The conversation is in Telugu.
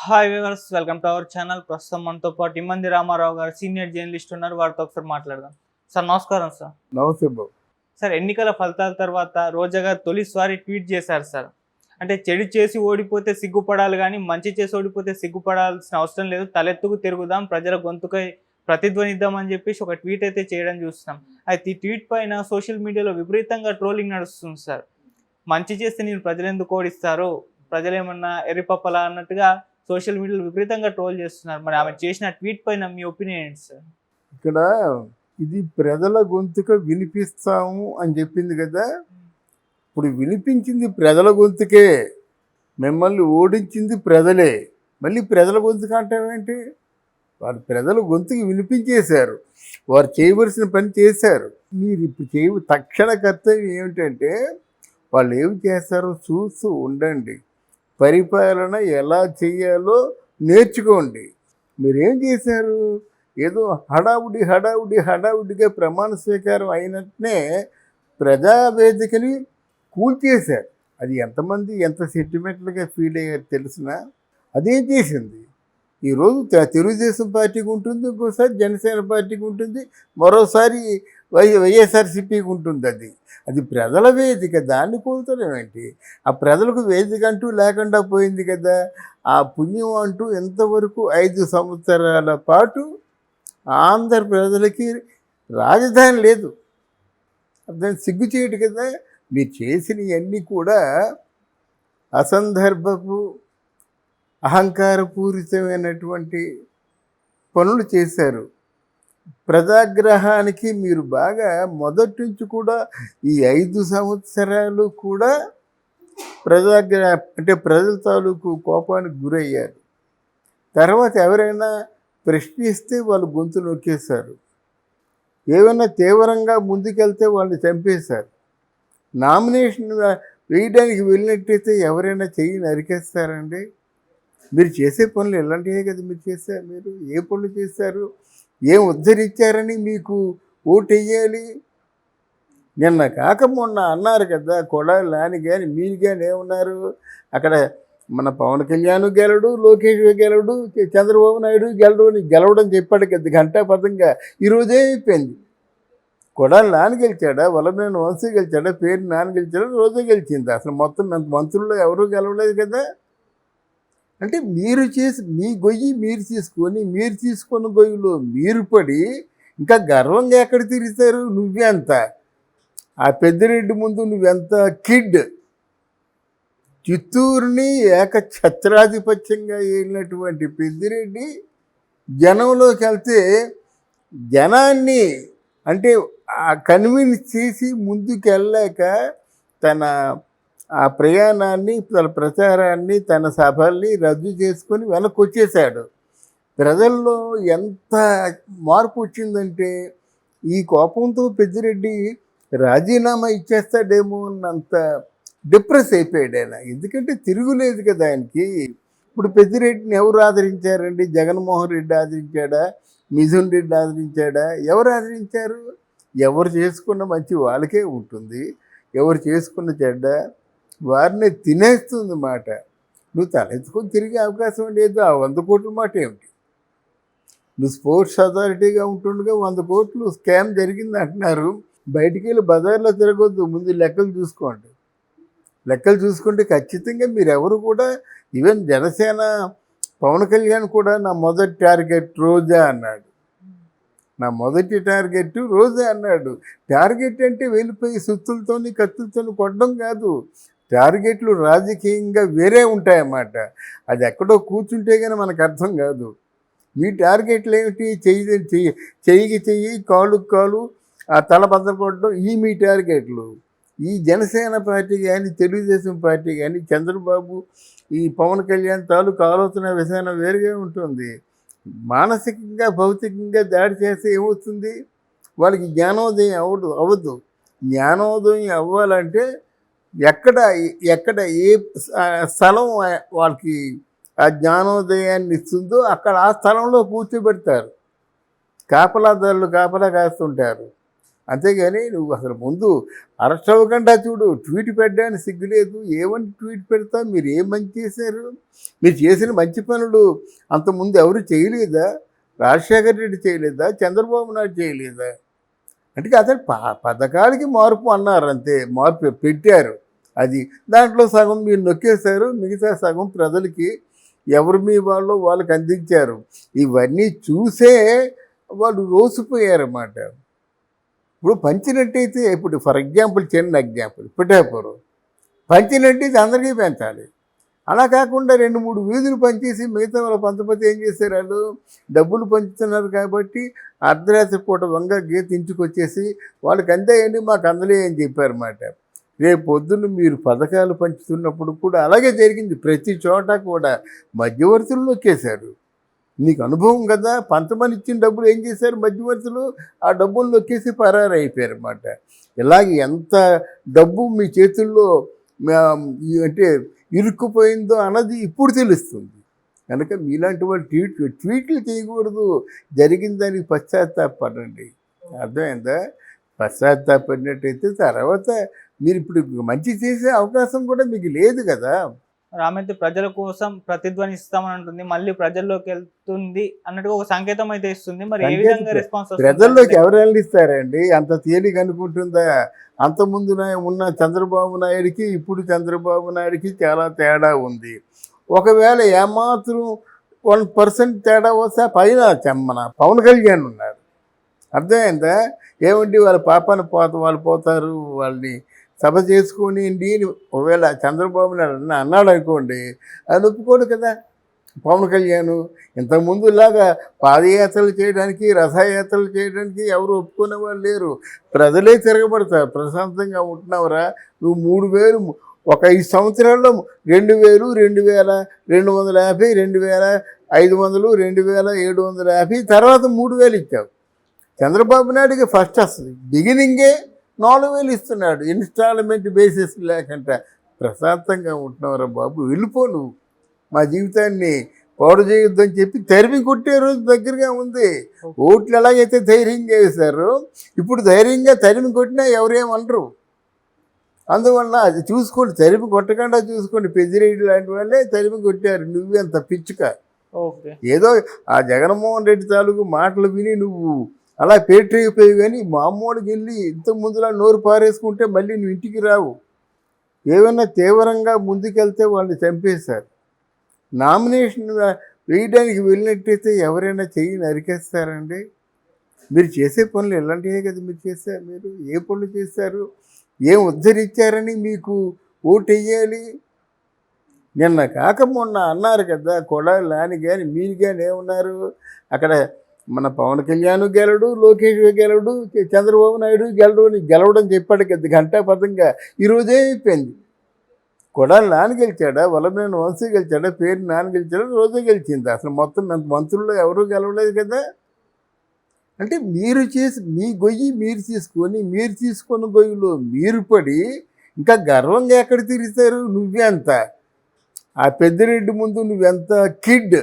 Hi viewers, welcome to our channel. ప్రస్తుతం మనతో పాటు ఇమ్మంది రామారావు గారు సీనియర్ జర్నలిస్ట్ ఉన్నారు. వారితో ఒకసారి మాట్లాడదాం. సార్ నమస్కారం సార్. నమస్తే బాబు. సార్, ఎన్నికల ఫలితాల తర్వాత రోజా గారు తొలిసారి ట్వీట్ చేశారు సార్. అంటే చెడు చేసి ఓడిపోతే సిగ్గుపడాలి కానీ మంచి చేసి ఓడిపోతే సిగ్గుపడాల్సిన అవసరం లేదు, తలెత్తుకు తిరుగుదాం, ప్రజల గొంతుకై ప్రతిధ్వనిద్దాం అని చెప్పేసి ఒక ట్వీట్ అయితే చేయడం చూస్తున్నాం. అయితే ఈ ట్వీట్ పైన సోషల్ మీడియాలో విపరీతంగా ట్రోలింగ్ నడుస్తుంది సార్. మంచి చేస్తే నేను ప్రజలు ఎందుకు ఓడిస్తారు, ప్రజలు ఏమన్నా ఎర్రిపప్పలా అన్నట్టుగా సోషల్ మీడియాలో విపరీతంగా ట్రోల్ చేస్తున్నారు. మరి ఆమె చేసిన ట్వీట్ పైన మీ ఒపీనియన్ ఏంటి సార్? ఇక్కడ ఇది ప్రజల గొంతుక వినిపిస్తాము అని చెప్పింది కదా. ఇప్పుడు వినిపించింది ప్రజల గొంతుకే, మిమ్మల్ని ఓడించింది ప్రజలే. మళ్ళీ ప్రజల గొంతుక అంటావేంటి? వారు ప్రజల గొంతుకి వినిపించేశారు, వారు చేయవలసిన పని చేశారు. మీరు ఇప్పుడు తక్షణ కర్తవ్యం ఏమిటంటే వాళ్ళు ఏమి చేస్తారో చూస్తూ ఉండండి. పరిపాలన ఎలా చేయాలో నేర్చుకోండి. మీరేం చేశారు? ఏదో హడావుడిగా ప్రమాణ స్వీకారం అయినట్టునే ప్రజావేదికని కూల్చేశారు. అది ఎంతమంది ఎంత సెంటిమెంటల్గా ఫీల్ అయ్యారు తెలిసిన. అదేం చేసింది? ఈరోజు తెలుగుదేశం పార్టీకి ఉంటుంది, ఇంకోసారి జనసేన పార్టీకి ఉంటుంది, మరోసారి వైఎస్ఆర్సీపీకి ఉంటుంది. అది ప్రజల వేదిక, దాన్ని కోల్చడం ఏంటి? ఆ ప్రజలకు వేదిక అంటూ లేకుండా పోయింది కదా. ఆ పుణ్యం అంటూ ఎంతవరకు 5 సంవత్సరాల పాటు ఆంధ్ర ప్రజలకి రాజధాని లేదు. దాన్ని సిగ్గు చేయడు కదా. మీరు చేసినవన్నీ కూడా అసందర్భపు అహంకారపూరితమైనటువంటి పనులు చేశారు. ప్రజాగ్రహానికి మీరు బాగా మొదటి నుంచి కూడా ఈ 5 సంవత్సరాలు కూడా ప్రజల తాలూకు కోపానికి గురయ్యారు. తర్వాత ఎవరైనా ప్రశ్నిస్తే వాళ్ళు గొంతు నొక్కేశారు. ఏమైనా తీవ్రంగా ముందుకెళ్తే వాళ్ళని చంపేశారు. నామినేషన్ వేయడానికి వెళ్ళినట్టయితే ఎవరైనా చెయ్యి నరికేస్తారండి? మీరు చేసే పనులు ఇలాంటివే కదా మీరు చేశారు. మీరు ఏ పనులు చేశారు? ఏం ఉద్ధరించారని మీకు ఓటు వేయాలి? నిన్న కాక మొన్న అన్నారు కదా, కొడాలి నాని కానీ మీరు కానీ ఏమన్నారు? అక్కడ మన పవన్ కళ్యాణ్ గెలడు, లోకేష్ గెలడు, చంద్రబాబు నాయుడు గెలడు అని గెలవడం చెప్పాడు కదా ఘంటాపథంగా. ఈరోజే అయిపోయింది. కొడాలి నాని గెలిచాడా, వల్లభనేని వంశీ గెలిచాడా, పేరు నాని గెలిచాడా, రోజే గెలిచింది. అసలు మొత్తం మంత్రుల్లో ఎవరూ గెలవలేదు కదా. అంటే మీరు చేసి మీ గొయ్యి మీరు తీసుకున్న గొయ్యిలో మీరు పడి ఇంకా గర్వంగా ఎక్కడ తిరుగుతారు? నువ్వే అంత ఆ పెద్దిరెడ్డి ముందు నువ్వెంత కిడ్. చిత్తూరుని ఏకఛత్రాధిపత్యంగా వెళ్ళినటువంటి పెద్దిరెడ్డి జనంలోకి వెళ్తే జనాన్ని అంటే కన్విన్స్ చేసి ముందుకు వెళ్ళలేక తన ఆ ప్రయాణాన్ని, తన ప్రచారాన్ని, తన సభల్ని రద్దు చేసుకొని వెనక్కి వచ్చేసాడు. ప్రజల్లో ఎంత మార్పు వచ్చిందంటే ఈ కోపంతో పెద్దిరెడ్డి రాజీనామా ఇచ్చేస్తాడేమో అన్నంత డిప్రెస్ అయిపోయాడు ఆయన. ఎందుకంటే తిరుగులేదు కదా ఆయనకి. ఇప్పుడు పెద్దిరెడ్డిని ఎవరు ఆదరించారండి? జగన్మోహన్ రెడ్డి ఆదరించాడా? మిథున్ రెడ్డి ఆదరించాడా? ఎవరు ఆదరించారు? ఎవరు చేసుకున్న మంచి వాళ్ళకే ఉంటుంది, ఎవరు చేసుకున్న చెడ్డ వారిని తినేస్తుంది మాట. నువ్వు తలెత్తుకొని తిరిగే అవకాశం లేదు. ఆ 100 కోట్ల మాట ఏమిటి? నువ్వు స్పోర్ట్స్ అథారిటీగా ఉంటుండగా 100 కోట్లు స్కామ్ జరిగింది అంటున్నారు. బయటికి వెళ్ళి బజార్లో తిరగొద్దు, ముందు లెక్కలు చూసుకోండి. లెక్కలు చూసుకుంటే ఖచ్చితంగా మీరెవరు కూడా, ఈవెన్ జనసేన పవన్ కళ్యాణ్ కూడా నా మొదటి టార్గెట్ రోజా అన్నాడు. నా మొదటి టార్గెట్ రోజా అన్నాడు. టార్గెట్ అంటే వెళ్ళిపోయి సుత్తులతోని కత్తులతోని కొట్టడం కాదు. టార్గెట్లు రాజకీయంగా వేరే ఉంటాయన్నమాట. అది ఎక్కడో కూర్చుంటే కానీ మనకు అర్థం కాదు. మీ టార్గెట్లు ఏమిటి? చెయ్యికి చెయ్యి, కాలుకి కాలు, ఆ తల బద్దలు ఈ మీ టార్గెట్లు. ఈ జనసేన పార్టీ కానీ, తెలుగుదేశం పార్టీ కానీ, చంద్రబాబు, ఈ పవన్ కళ్యాణ్ తాలూకు ఆలోచన విధానం వేరుగా ఉంటుంది. మానసికంగా భౌతికంగా దాడి చేస్తే ఏమవుతుంది? వాళ్ళకి జ్ఞానోదయం అవ్వదు. జ్ఞానోదయం అవ్వాలంటే ఎక్కడ ఏ స్థలం వాళ్ళకి ఆ జ్ఞానోదయాన్ని ఇస్తుందో అక్కడ ఆ స్థలంలో కూర్చోబెడతారు. కాపలాదారులు కాపలా కాస్తుంటారు. అంతేగాని నువ్వు అసలు ముందు అరెస్ట్ అవ్వకుండా చూడు, ట్వీట్ పెట్టడానికి సిగ్గులేదు. ఏమని ట్వీట్ పెడతా? మీరు ఏం మంచి చేశారు? మీరు చేసిన మంచి పనులు అంతకుముందు ఎవరు చేయలేదా? రాజశేఖర రెడ్డి చేయలేదా? చంద్రబాబు నాయుడు చేయలేదా? అంటే అతను పథకాలకి మార్పు అన్నారు అంతే, మార్పు పెట్టారు. అది దాంట్లో సగం మీరు నొక్కేశారు, మిగతా సగం ప్రజలకి ఎవరు మీ వాళ్ళు వాళ్ళకి అందించారు. ఇవన్నీ చూసే వాళ్ళు రోసిపోయారన్నమాట. ఇప్పుడు పంచినట్టయితే, ఇప్పుడు ఫర్ ఎగ్జాంపుల్ చిన్న ఎగ్జాంపుల్ పిఠాపురం పంచినట్టయితే అందరికీ పెంచాలి. అలా కాకుండా 2-3 వీధులు పనిచేసి మిగతా వాళ్ళ పంచపతి ఏం చేశారు? వాళ్ళు డబ్బులు పంచుతున్నారు కాబట్టి అర్ధరాత్రి పూట వంగ గీత ఇంచుకొచ్చేసి వాళ్ళకి అందేయండి, మాకు అందలే అని చెప్పారన్నమాట. రేపు పొద్దున్న మీరు పథకాలు పంచుతున్నప్పుడు కూడా అలాగే జరిగింది. ప్రతి చోట కూడా మధ్యవర్తులు నొక్కేశారు. నీకు అనుభవం కదా, పంచమని ఇచ్చిన డబ్బులు ఏం చేశారు మధ్యవర్తులు? ఆ డబ్బులు నొక్కేసి పరారైపోయారు అన్నమాట. ఇలాగ ఎంత డబ్బు మీ చేతుల్లో అంటే ఇరుక్కుపోయిందో అన్నది ఇప్పుడు తెలుస్తుంది. కనుక మీలాంటి వాళ్ళు ట్వీట్లు చేయకూడదు, జరిగిన దానికి పశ్చాత్తాపడండి. అర్థమైందా? పశ్చాత్తాపడినట్టయితే తర్వాత మీరు ఇప్పుడు మంచి చేసే అవకాశం కూడా మీకు లేదు కదా. రామైతే ప్రజల కోసం ప్రతిధ్వనిస్తామని అంటుంది, మళ్ళీ ప్రజల్లోకి వెళ్తుంది అన్నట్టుగా ఒక సంకేతం అయితే ఇస్తుంది. మరి ఏ విధంగా రెస్పాన్స్ వస్తుంది? ప్రజల్లోకి ఎవరు వెళ్ళిస్తారండి? అంత తేలిక అనుకుంటుందా? అంతకుముందు ఉన్న చంద్రబాబు నాయుడికి ఇప్పుడు చంద్రబాబు నాయుడికి చాలా తేడా ఉంది. ఒకవేళ ఏమాత్రం 1% తేడా వస్తే పైన మన పవన్ కళ్యాణ్ ఉన్నారు. అర్థమైందా? ఏమండి వాళ్ళ పాపాన వాళ్ళు పోతారు, వాళ్ళని సభ చేసుకొని ఒకవేళ చంద్రబాబు నాయుడు అన్నాడు అనుకోండి, అది ఒప్పుకోడు కదా పవన్ కళ్యాణ్. ఇంతకుముందులాగా పాదయాత్రలు చేయడానికి, రథయాత్రలు చేయడానికి ఎవరు ఒప్పుకునే వాళ్ళు లేరు. ప్రజలే తిరగబడతారు. ప్రశాంతంగా ఉంటున్నావురా, నువ్వు 3,000 ఒక 5 సంవత్సరాల్లో 2,000, 2,250, 2,500, 2,750, తర్వాత 3,000 ఇచ్చావు. చంద్రబాబు నాయుడికి ఫస్ట్ వస్తుంది, బిగినింగే 4,000 ఇస్తున్నాడు ఇన్స్టాల్మెంట్ బేసిస్ లేకుండా. ప్రశాంతంగా ఉంటున్నావురా బాబు, వెళ్ళిపో నువ్వు, మా జీవితాన్ని పాడు చేయొద్దని చెప్పి తరిమి కొట్టే రోజు దగ్గరగా ఉంది. ఓట్లు ఎలాగైతే ధైర్యంగా వేశారో ఇప్పుడు ధైర్యంగా తరిమి కొట్టినా ఎవరేమనరు. అందువల్ల అది చూసుకోండి, తరిమి కొట్టకుండా చూసుకోండి. పెద్దిరెడ్డి లాంటి వాళ్ళే తరిమి కొట్టారు. నువ్వెంత పిచ్చుక. ఏదో ఆ జగన్మోహన్ రెడ్డి తాలూకు మాటలు విని నువ్వు అలా పేటరైపోయావు. కానీ మామూలుకి వెళ్ళి ఇంతకు ముందులా నోరు పారేసుకుంటే మళ్ళీ నువ్వు ఇంటికి రావు. ఏమైనా తీవ్రంగా ముందుకెళ్తే వాళ్ళని చంపేశారు. నామినేషన్ వేయడానికి వెళ్ళినట్టయితే ఎవరైనా చెయ్యి నరికేస్తారండి? మీరు చేసే పనులు ఎలాంటివే కదా మీరు చేశారు. మీరు ఏ పనులు చేశారు? ఏం ఉద్ధరించారని మీకు ఓటు వేయాలి? నిన్న కాక మొన్న అన్నారు కదా, కొడాలి నాని కానీ మీరు కానీ ఏమన్నారు? అక్కడ మన పవన్ కళ్యాణ్ గెలడు, లోకేష్ గెలడు, చంద్రబాబు నాయుడు గెలడు అని గెలవడం చెప్పాడు కదా ఘంటాపథంగా. ఈరోజే అయిపోయింది. కొడాలి నాని గెలిచాడా, వల్లభనేని వంశీ గెలిచాడా, పేరు నాని గెలిచాడా, రోజే గెలిచింది. అసలు మొత్తం మంత్రుల్లో ఎవరూ గెలవలేదు కదా. అంటే మీరు చేసి మీ గొయ్యి మీరు తీసుకున్న గొయ్యిలో మీరు పడి ఇంకా గర్వంగా ఎక్కడ తిరుగుతారు? నువ్వే అంత ఆ పెద్దిరెడ్డి ముందు నువ్వెంత కిడ్.